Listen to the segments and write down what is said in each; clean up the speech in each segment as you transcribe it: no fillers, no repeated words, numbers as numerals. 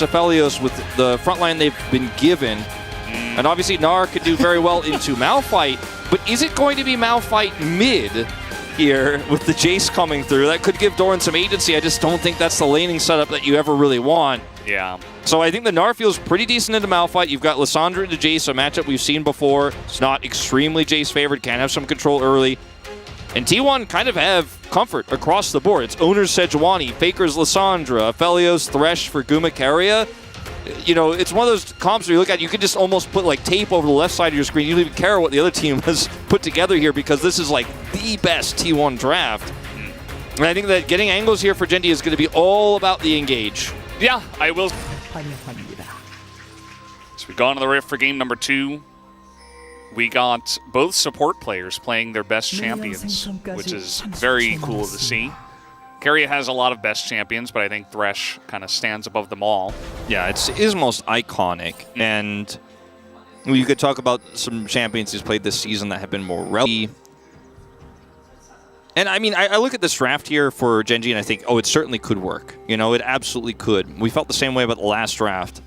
Aphelios with the front line they've been given. And obviously Gnar could do very well into Malphite, but is it going to be Malphite mid here with the Jace coming through? That could give Doran some agency. I just don't think that's the laning setup that you ever really want. Yeah. So I think the Gnar feels pretty decent into Malphite. You've got Lissandra into Jace, a matchup we've seen before. It's not extremely Jace favored, can have some control early. And T1 kind of have comfort across the board. It's Owners Sejuani, Faker's Lissandra, Aphelios, Thresh for Guma Keria. You know, it's one of those comps where you look at, you could just almost put like tape over the left side of your screen. You don't even care what the other team has put together here because this is like the best T1 draft. And I think that getting angles here for Gen D is going to be all about the engage. Yeah, I will. So we go on to the rift for game number 2. We got both support players playing their best champions, which is very cool to see. Keria has a lot of best champions, but I think Thresh kind of stands above them all. Yeah, it is most iconic, and you could talk about some champions he's played this season that have been more relevant. And I mean, I look at this draft here for Gen G and I think, oh, it certainly could work. You know, it absolutely could. We felt the same way about the last draft,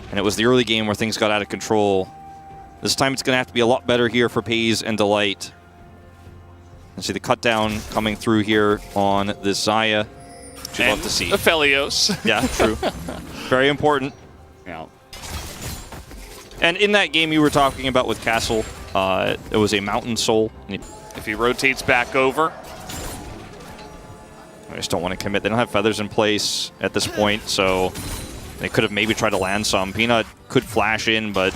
and it was the early game where things got out of control. This time it's going to have to be a lot better here for Pays and Delight. Let's see the cut down coming through here on this Xayah. Which you'd love to see. Aphelios. Yeah, true. Very important. Yeah. And in that game you were talking about with Castle, it was a Mountain Soul. If he rotates back over. I just don't want to commit. They don't have feathers in place at this point, so they could have maybe tried to land some. Peanut could flash in, but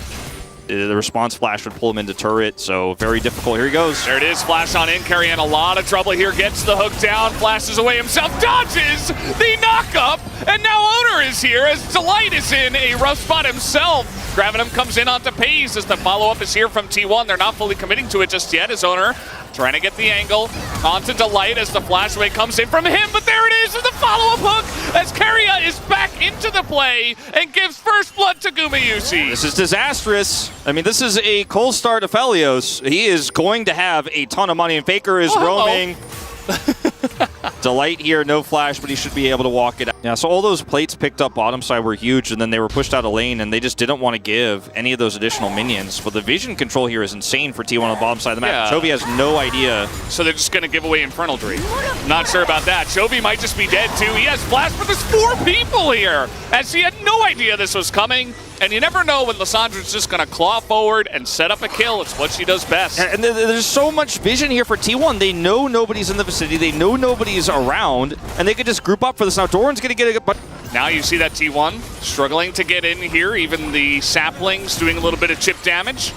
the response flash would pull him into turret, so very difficult. Here he goes. There it is, flash on in. Keria in a lot of trouble here. Gets the hook down, flashes away himself, dodges the knock-up, and now Owner is here as Delight is in a rough spot himself. Gravitum comes in onto Pays as the follow-up is here from T1. They're not fully committing to it just yet as Owner trying to get the angle onto Delight as the flashaway comes in from him, but there it is as the follow-up hook as Keria is back into the play and gives first blood to Gumayusi. This is disastrous. I mean, this is a cold start of Aphelios. He is going to have a ton of money, and Faker is roaming. Delight here, no flash, but he should be able to walk it out. Yeah, so all those plates picked up bottom side were huge, and then they were pushed out of lane, and they just didn't want to give any of those additional minions. But the vision control here is insane for T1 on the bottom side of the map. Yeah. Chovy has no idea. So they're just going to give away Infernal Dream. Not sure about that. Chovy might just be dead too. He has flash, but there's 4 people here, as he had no idea this was coming. And you never know when Lissandra's just going to claw forward and set up a kill. It's what she does best. And there's so much vision here for T1. They know nobody's in the vicinity. They know nobody's around. And they could just group up for this. Now Doran's going to get it. But now you see that T1 struggling to get in here. Even the saplings doing a little bit of chip damage.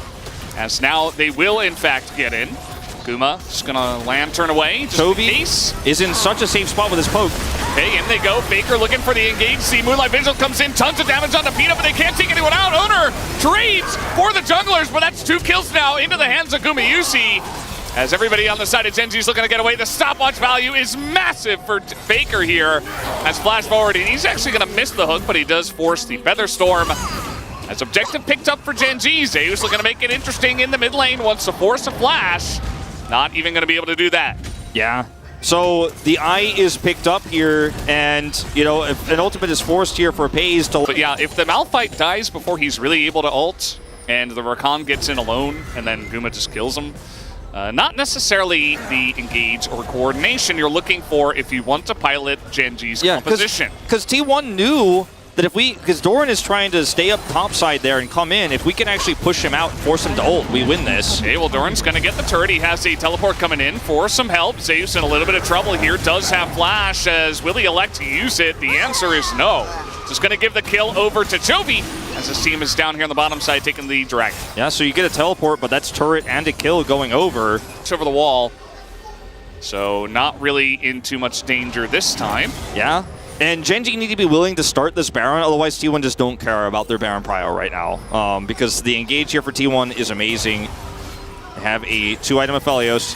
As now they will, in fact, get in. Guma just going to lantern away. Chovy is in such a safe spot with his poke. Okay, in they go. Faker looking for the engage. See, Moonlight Vigil comes in. Tons of damage on the Peanut, but they can't take anyone out. Owner trades for the junglers, but that's 2 kills now into the hands of Gumayusi. As everybody on the side of Gen G is looking to get away, the stopwatch value is massive for Faker here. As flash forward, and he's actually going to miss the hook, but he does force the Featherstorm. As objective picked up for Gen G, Zeus looking to make it interesting in the mid lane, wants to force a flash. Not even going to be able to do that. Yeah. So the eye is picked up here, and, you know, if an ultimate is forced here for Pays to... But yeah, if the Malphite dies before he's really able to ult, and the Rakan gets in alone, and then Guma just kills him, not necessarily the engage or coordination you're looking for if you want to pilot Gen G's composition. Because T1 knew that if we, because Doran is trying to stay up top side there and come in, if we can actually push him out and force him to ult, we win this. Okay, well, Doran's going to get the turret. He has a teleport coming in for some help. Zeus in a little bit of trouble here, does have flash, as will he elect to use it? The answer is no. Just going to give the kill over to Chovy, as his team is down here on the bottom side taking the dragon. Yeah, so you get a teleport, but that's turret and a kill going over. It's over the wall. So not really in too much danger this time. Yeah. And Gen G need to be willing to start this Baron, otherwise T1 just don't care about their Baron prio right now. Because the engage here for T1 is amazing. They have a 2-item Aphelios.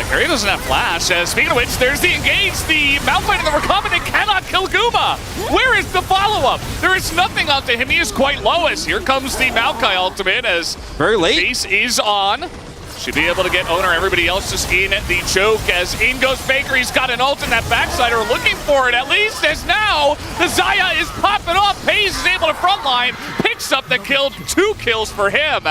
Keria doesn't have flash. Speaking of which, there's the engage. The Malphite and the recombinant cannot kill Guma. Where is the follow-up? There is nothing onto him. He is quite low as here comes the Maokai ultimate as very late. Chase is on. Should be able to get Owner, everybody else just in the choke as in goes Faker. He's got an ult in that backside, or looking for it at least, as now the Xayah is popping off. Paze is able to frontline, picks up the kill, 2 kills for him.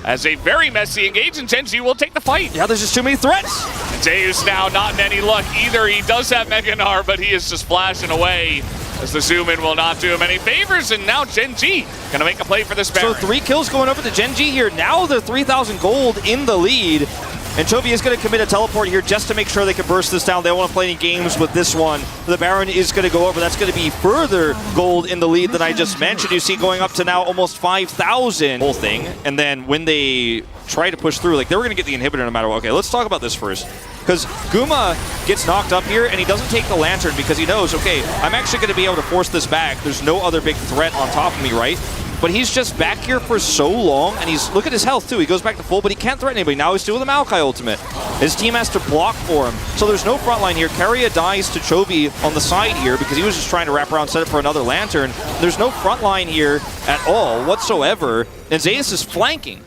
As a very messy engage, and Gen G will take the fight. Yeah, there's just too many threats. And Zeus now not in any luck either. He does have Meganar, but he is just flashing away as the zoom in will not do him any favors, and now Gen G gonna make a play for this Baron. So 3 kills going over to Gen G here. Now they're 3,000 gold in the lead. And Chovy is going to commit a teleport here just to make sure they can burst this down. They don't want to play any games with this one. The Baron is going to go over. That's going to be further gold in the lead than I just mentioned. You see going up to now almost 5,000 whole thing. And then when they try to push through, like they were going to get the inhibitor no matter what. Okay, let's talk about this first. Because Guma gets knocked up here and he doesn't take the lantern because he knows, okay, I'm actually going to be able to force this back. There's no other big threat on top of me, right? But he's just back here for so long, and he's, look at his health too. He goes back to full, but he can't threaten anybody. Now he's doing the Maokai ultimate. His team has to block for him. So there's no front line here. Keria dies to Chovy on the side here because he was just trying to wrap around, set up for another lantern. There's no front line here at all whatsoever. And Zeus is flanking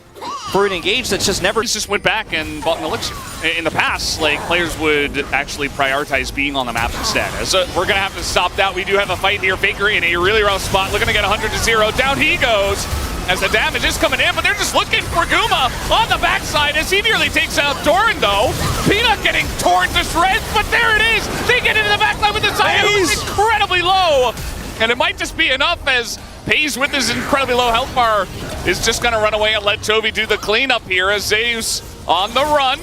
for an engage that's just never... He just went back and bought an elixir. In the past, like, players would actually prioritize being on the map instead. As we're going to have to stop that. We do have a fight here. Faker in a really rough spot, looking to get 100-0. Down he goes as the damage is coming in, but they're just looking for Guma on the backside as he nearly takes out Doran, though. Peanut getting torn to shreds, but there it is. They get into the backline with the Xayah, who's incredibly low. And it might just be enough as Paze with his incredibly low health bar is just going to run away and let Chovy do the cleanup here as Zeus on the run.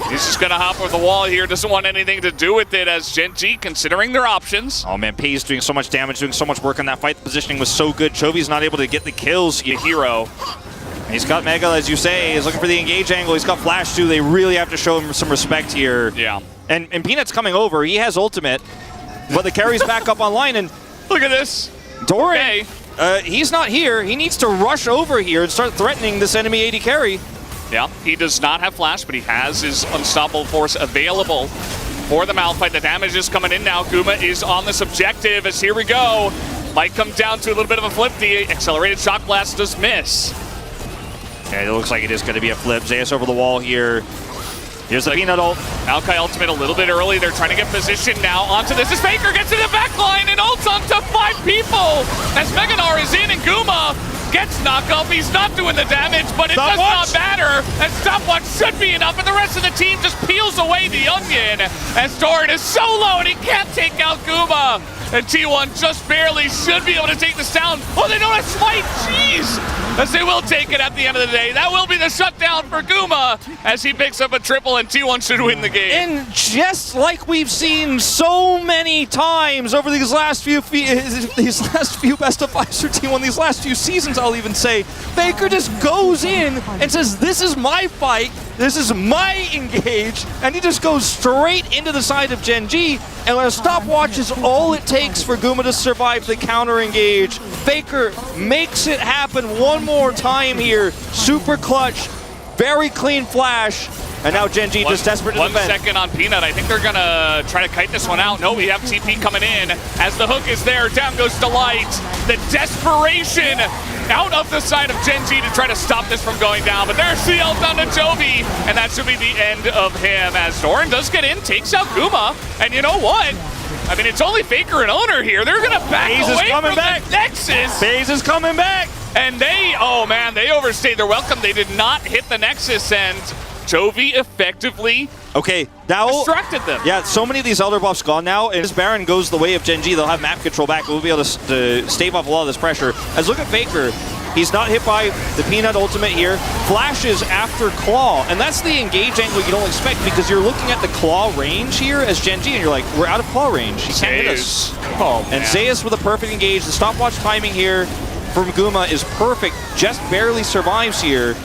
He's just going to hop over the wall here. Doesn't want anything to do with it as Gen G considering their options. Oh man, Paze doing so much damage, doing so much work on that fight. The positioning was so good. Chovy's not able to get the kills. Hero. He's got Mega, as you say. He's looking for the engage angle. He's got Flash too. They really have to show him some respect here. Yeah. And Peanut's coming over. He has ultimate, but the carry's back up online. And look at this. Doran, Okay. he's not here. He needs to rush over here and start threatening this enemy AD carry. Yeah, he does not have Flash, but he has his Unstoppable Force available for the Malphite. The damage is coming in now. Guma is on this objective as here we go. Might come down to a little bit of a flip. The accelerated shock blast does miss. Yeah, it looks like it is going to be a flip. Zeus over the wall here. Here's the Peanut ult. Maokai ultimate a little bit early. They're trying to get position now onto this. As Faker gets in the back line and ults onto 5 people. As Meganar is in and Guma gets knocked up. He's not doing the damage, but it does not matter. And stopwatch should be enough, and the rest of the team just peels away the onion. As Doran is so low and he can't take out Guma. And T1 just barely should be able to take this down. Oh, they don't have Smite. Jeez. As they will take it at the end of the day. That will be the shutdown for Guma as he picks up a triple, and T1 should win the game. And just like we've seen so many times over these last few best of fives for T1, these last few seasons, I'll even say, Faker just goes in and says, this is my fight, this is my engage, and he just goes straight into the side of Gen G, and when a stopwatch is all it takes for Guma to survive the counter engage, Faker makes it happen one more time here. Super clutch, very clean flash, and now Gen G just desperate to defend. 1 second on Peanut. I think they're going to try to kite this one out. No, we have TP coming in. As the hook is there, down goes Delight. The desperation out of the side of Gen G to try to stop this from going down. But there's the ult down to Chovy, and that should be the end of him. As Doran does get in, takes out Guma. And you know what? I mean, it's only Faker and Owner here. They're going to back away from the Nexus. Faze is coming back. And they, oh man, they overstayed their welcome. They did not hit the Nexus, and Chovy effectively distracted them. Yeah, so many of these Elder buffs gone now, and as Baron goes the way of Gen G, they'll have map control back. We'll be able to stave off a lot of this pressure. As look at Faker. He's not hit by the Peanut ultimate here. Flashes after Claw, and that's the engage angle you don't expect because you're looking at the Claw range here as Gen G, and you're like, we're out of Claw range. He can't hit us. Oh, and Zeus with a perfect engage. The stopwatch timing here from Guma is perfect. Just barely survives here.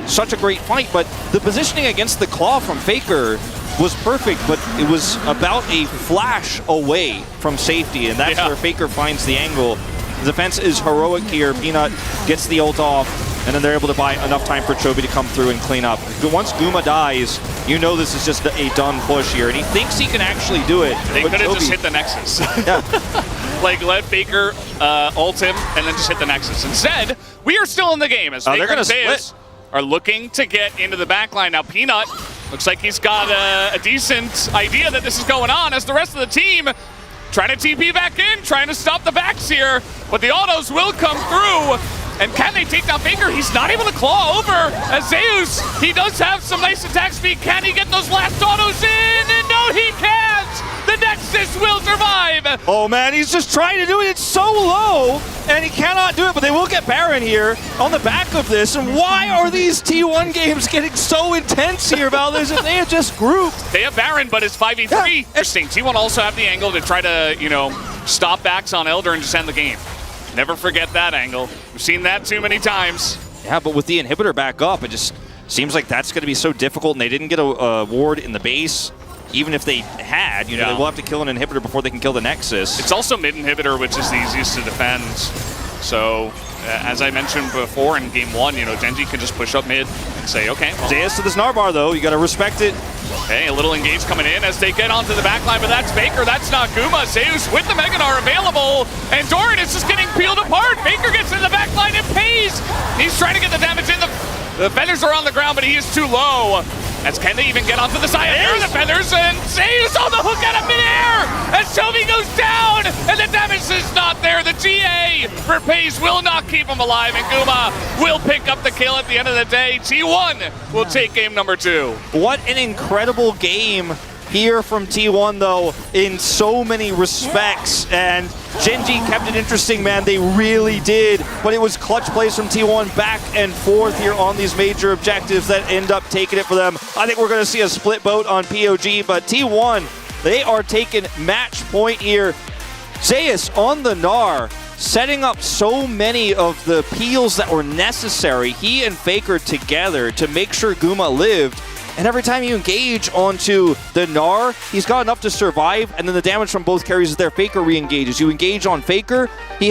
Such a great fight, but the positioning against the Claw from Faker was perfect, but it was about a flash away from safety, and that's where Faker finds the angle. The defense is heroic here. Peanut gets the ult off, and then they're able to buy enough time for Chovy to come through and clean up. Once Guma dies, you know this is just a done push here, and he thinks he can actually do it. They could have just hit the Nexus. Yeah. Like, let Faker ult him, and then just hit the Nexus. Instead, we are still in the game as Faker they're gonna and Zeus split. are looking to get into the backline. Now, Peanut looks like he's got a decent idea that this is going on as the rest of the team trying to TP back in, trying to stop the backs here, but the autos will come through. And can they take down Faker? He's not able to claw over as Zeus. He does have some nice attack speed. Can he get those last autos in? And no, he can't! The Nexus will survive! Oh man, he's just trying to do it. It's so low, and he cannot do it, but they will get Baron here on the back of this. And why are these T1 games getting so intense here, Valdez, if they had just grouped? They have Baron, but it's 5v3. Yeah. Interesting. T1 also have the angle to try to, stop backs on Elder and just end the game. Never forget that angle. We've seen that too many times. Yeah, but with the inhibitor back up, it just seems like that's going to be so difficult, and they didn't get a ward in the base. Even if they had, they will have to kill an inhibitor before they can kill the Nexus. It's also mid inhibitor, which is the easiest to defend. So, as I mentioned before in game 1, Genji can just push up mid and say, okay. Well. Zeus to the Snarbar, though. You got to respect it. Okay, a little engage coming in as they get onto the backline, but that's Faker. That's not Guma. Zeus with the Meganar available, and Doran is just getting peeled apart. Faker gets in the backline and pays. He's trying to get the damage in. The feathers are on the ground, but he is too low. As can they even get onto the side? There are the feathers, and Zeus on the hook out of midair! As Chovy goes down, and the damage is not there. The GA for Pace will not keep him alive, and Guma will pick up the kill at the end of the day. T1 will take game number 2. What an incredible game here from T1, though, in so many respects. And Genji kept it interesting, man. They really did. But it was clutch plays from T1 back and forth here on these major objectives that end up taking it for them. I think we're going to see a split vote on POG, but T1, they are taking match point here. Zeus on the Gnar, setting up so many of the peels that were necessary, he and Faker together, to make sure Guma lived. And every time you engage onto the Gnar, he's got enough to survive, and then the damage from both carries is there. Faker re-engages. You engage on Faker, he